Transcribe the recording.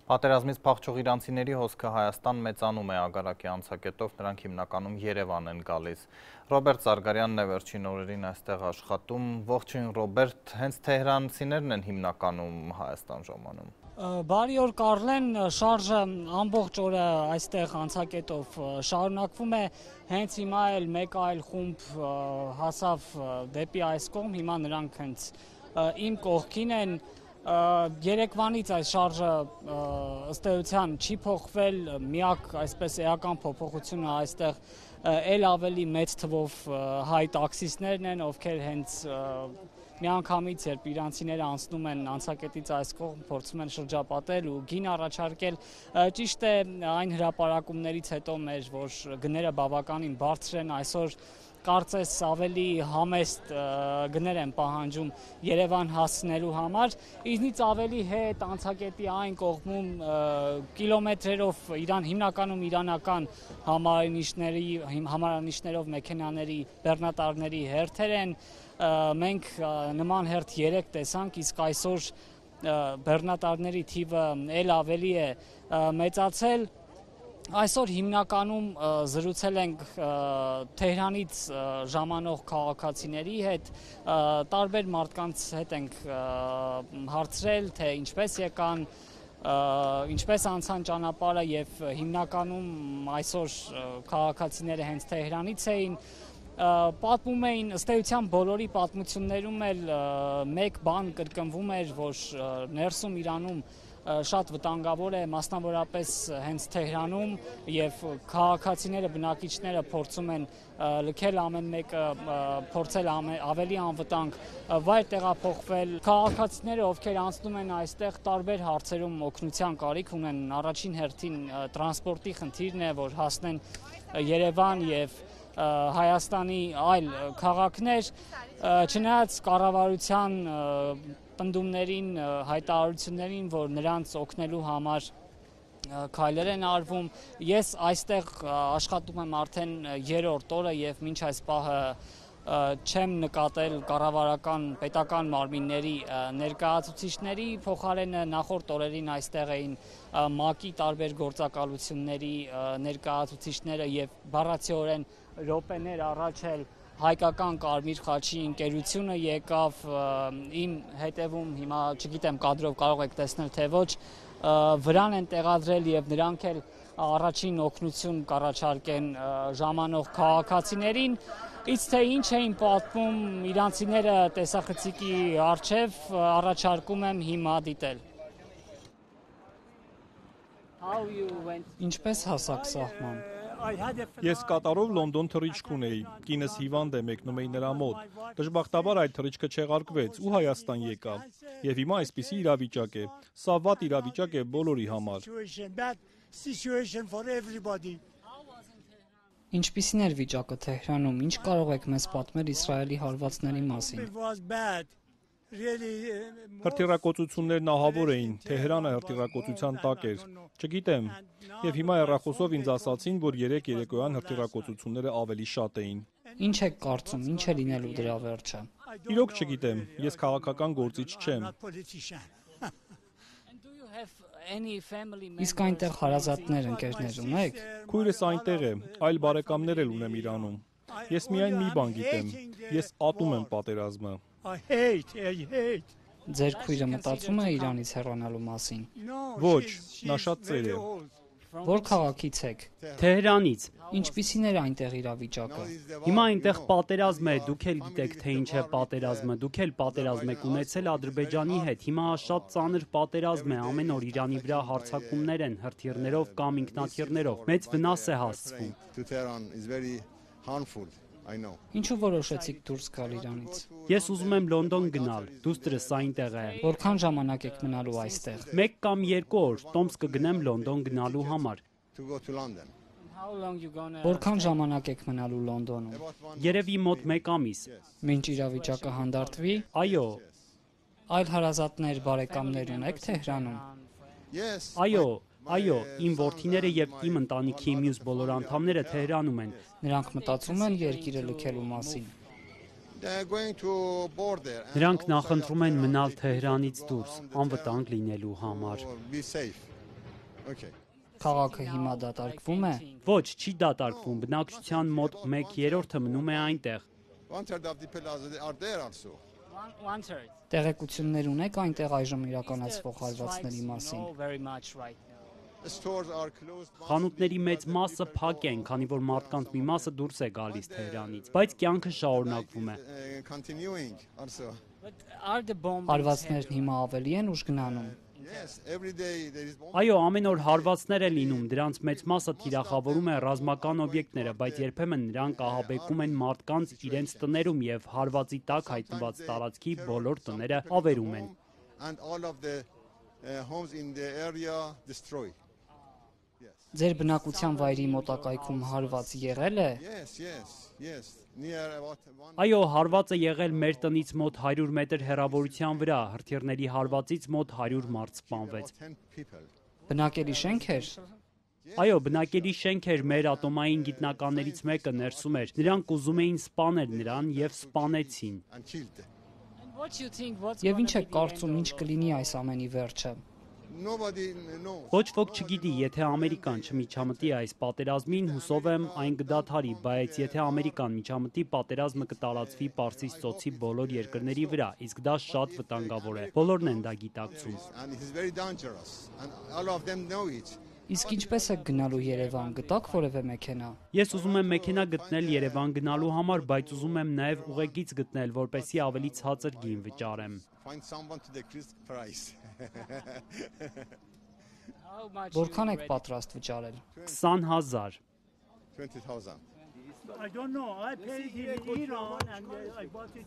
Պատերազմից փախչող իրանցիների հոսքը Հայաստան մեծանում է ագարակի անցակետով, նրանք հիմնականում Երևան են գալիս։ Ռոբերտ Զարգարյանն է վերջին օրերին այստեղ աշխատում։ Ողջույն Ռոբերտ, հենց թեհրանցիներն են հիմնականում Հայաստան ժամանում։ Բարի օր Կարլեն, շարժը ամբողջ օրը այստեղ անցակետով շարունակվում է, հենց հիմա էլ մեկ այլ խումբ հասավ դեպի այս կողմ, հիմա նրանք հենց իմ կողքին են։ Երեկվանից այս շարժը ըստ էության չի փոխվել, միակ այսպես էական փոփոխությունը այստեղ էլ ավելի մեծ թվով հայ տաքսիստներն են, ովքեր հենց միանգամից, երբ իրանցիները անցնում են անցակետից այս կողմ, փորձում են շրջապատել ու գին առաջարկել, ճիշտ է այն հրապարակումներից հետո մեր, որ գները բավականին բարձր են, այսօր կարծես ավելի համեստ գներ են պահանջում Երևան հասնելու համար, ինձնից ավելի հետ անցակետի այն կողմում կիլոմետրերով հիմնականում իրանական համարանիշներով մեքենաների, բեռնատարների հերթեր են, մենք նման հերթ 3 տեսանք, իսկ այսօր բեռնատարների թիվը էլ ավելի է մեծացել։ Այսօր հիմնականում զրուցել ենք Թեհրանից ժամանող քաղաքացիների հետ, տարբեր մարդկանց հետ ենք հարցրել, թե ինչպես եկան, ինչպես անցան ճանապարհը եւ հիմնականում այսօր քաղաքացիները հենց Թեհրանից էին, պատմում էին, ըստ էության բոլորի պատմություններում էլ մեկ բան կրկնվում էր, որ ներսում Իրանում շատ վտանգավոր է, մասնավորապես հենց Թեհրանում եւ քաղաքացիները, բնակիչները փորձում են լքել ամեն մեկը, փորձել ավելի անվտանգ վայր տեղափոխվել։ Քաղաքացիները, ովքեր անցնում են այստեղ, տարբեր հարցերում օգնության կարիք ունեն, առաջին հերթին տրանսպորտի խնդիրն է, որ հասնեն Երևան եւ Հայաստանի այլ քաղաքներ, չնայած կառավարության պնդումներին, հայտարարություններին, որ նրանց օգնելու համար քայլեր են արվում, ես այստեղ աշխատում եմ արդեն 3-րդ օրը եւ մինչ այս պահը չեմ նկատել կառավարական պետական մարմինների ներկայացուցիչների, փոխարենը նախորդ օրերին այստեղ էին ՄԱԿ-ի տարբեր գործակալությունների ներկայացուցիչները եւ բառացիորեն րոպեներ առաջ էլ հայկական Կարմիր խաչի ընկերությունը եկավ իմ հետևում, հիմա չգիտեմ կադրով կարող եք տեսնել թե ոչ, վրան են տեղադրել եւ նրանք էլ առաջին օգնություն կառաջարկեն ժամանող քաղաքացիներին, իսկ թե ինչ էին պատմում իրանցիները տեսախցիկի առջև, առաջարկում եմ հիմա դիտել։ Ինչպես հասաք սահման։ Ես կատարով Լոնդոն թռիչք ունեի, կինս հիվանդ է, մեկնում էի նրա մոտ, դժբախտաբար այդ թռիչքը չեղարկվեց ու Հայաստան եկա, եւ հիմա այսպիսի իրավիճակ է, սա վատ իրավիճակ է բոլորի համար։ Ինչպիսին էր վիճակը Թեհրանում, ինչ կարող եք մեզ պատմել Իսրայելի հարվածների մասին։ Հրթիռակոծություններն ահավոր էին, Թեհրանը հրթիռակոծության տակ էր, չգիտեմ, եւ հիմա հեռախոսով ինձ ասացին, որ 3 երեկոյան հրթիռակոծությունները ավելի շատ էին։ Ինչ եք կարծում, ինչ է լինելու դրա վերջը։ Իրոք չգիտեմ, ես քաղաքական գործիչ չեմ։ Իսկ այնտեղ հարազատներ, ընկերներ ունեք։ Քույրս այնտեղ է, այլ բարեկամներ էլ ունեմ Իրանում։ Ես միայն մի բան գիտեմ, ես ատում եմ պատերազմը։ Ձեր քույրը մտածում է Իրանից հեռանալու մասին։ Ոչ, նա շատ ծեր է։ Որ քաղաքից եք։ Թեհրանից։ Ինչպիսին էր այնտեղ իրավիճակը։ Հիմա այնտեղ պատերազմ է, դուք էլ գիտեք, թե ինչ է պատերազմը, դուք էլ պատերազմ եք ունեցել Ադրբեջանի հետ։ Հիմա շատ ծանր պատերազմ է, ամեն օր Իրանի վրա հարձակումներ են, հրթիռներով կամ ինքնաթիռներով։ Մեծ վնաս է հասցվում։ Ինչու որոշեցիք դուրս գալ Իրանից։ Ես ուզում եմ Լոնդոն գնալ, դուստրս այնտեղ է։ Որքան ժամանակ եք մնալու այստեղ։ 1 կամ 2 օր, տոմս կգնեմ Լոնդոն գնալու համար։ Որքան ժամանակ եք մնալու Լոնդոնում։ Երևի մոտ 1 ամիս։ Մինչ իրավիճակը հանդարտվի։ Այո։ Այլ հարազատներ, բարեկամներ ունեք Թեհրանում։ Այո, իմ որդիները եւ իմ ընտանիքի մյուս բոլոր անդամները Թեհրանում են։ Նրանք մտածում են երկիրը լքելու մասին։ Նրանք նախընտրում են մնալ Թեհրանից դուրս, անվտանգ լինելու համար։ Քաղաքը հիմա դատարկվում է։ Ոչ, չի դատարկվում, բնակչության մոտ 1/3-ը մնում է այնտեղ։ Տեղեկություններ ունեք այնտեղ այժմ իրականացվող հարվածների մասին։ Խանութների մեծ մասը փակ են, քանի որ մարդկանց մի մասը դուրս է գալիս Թեհրանից, բայց կյանքը շարունակվում է։ Հարվածներն հիմա ավելի են ուժգնանում։ Այո, ամեն օր հարվածներ է լինում, դրանց մեծ մասը թիրախավորում է ռազմական օբյեկտները, բայց երբեմն նրանք ահաբեկում են մարդկանց իրենց տներում եւ հարվածի տակ հայտնված տարածքի բոլոր տները ավերում են։ Ձեր բնակության վայրի մոտակայքում հարված եղել է։ Այո, հարվածը եղել մեր տնից մոտ 100 մետր հեռավորության վրա, հրթիռների հարվածից մոտ 100 մարդ սպանվեց։ Բնակելի շենք էր։ Այո, բնակելի շենք էր, մեր ատոմային գիտնականներից մեկը ներսում էր։ Նրանք ուզում էին սպանել նրան եւ սպանեցին։ Եվ ինչ եք կարծում, ինչ կլինի այս ամենի վերջը։ Ոչ ոք չգիտի, եթե Ամերիկան չմիջամտի այս պատերազմին, հուսով եմ այն կդադարի, բայց եթե Ամերիկան միջամտի, պատերազմը կտարածվի Պարսից ծոցի բոլոր երկրների վրա, իսկ դա շատ վտանգավոր է։ Բոլորն են դա գիտակցում։ Իսկ ինչպես եք գնալու Երևան, գտաք որևէ մեքենա։ Ես ուզում եմ մեքենա գտնել Երևան գնալու համար, բայց ուզում եմ նաև ուղեգիծ գտնել, որպեսզի ավելի ցածր գին վճարեմ։ Որքան եք պատրաստ վճարել։ 20,000։ I don't know. I paid in Iran and I bought it.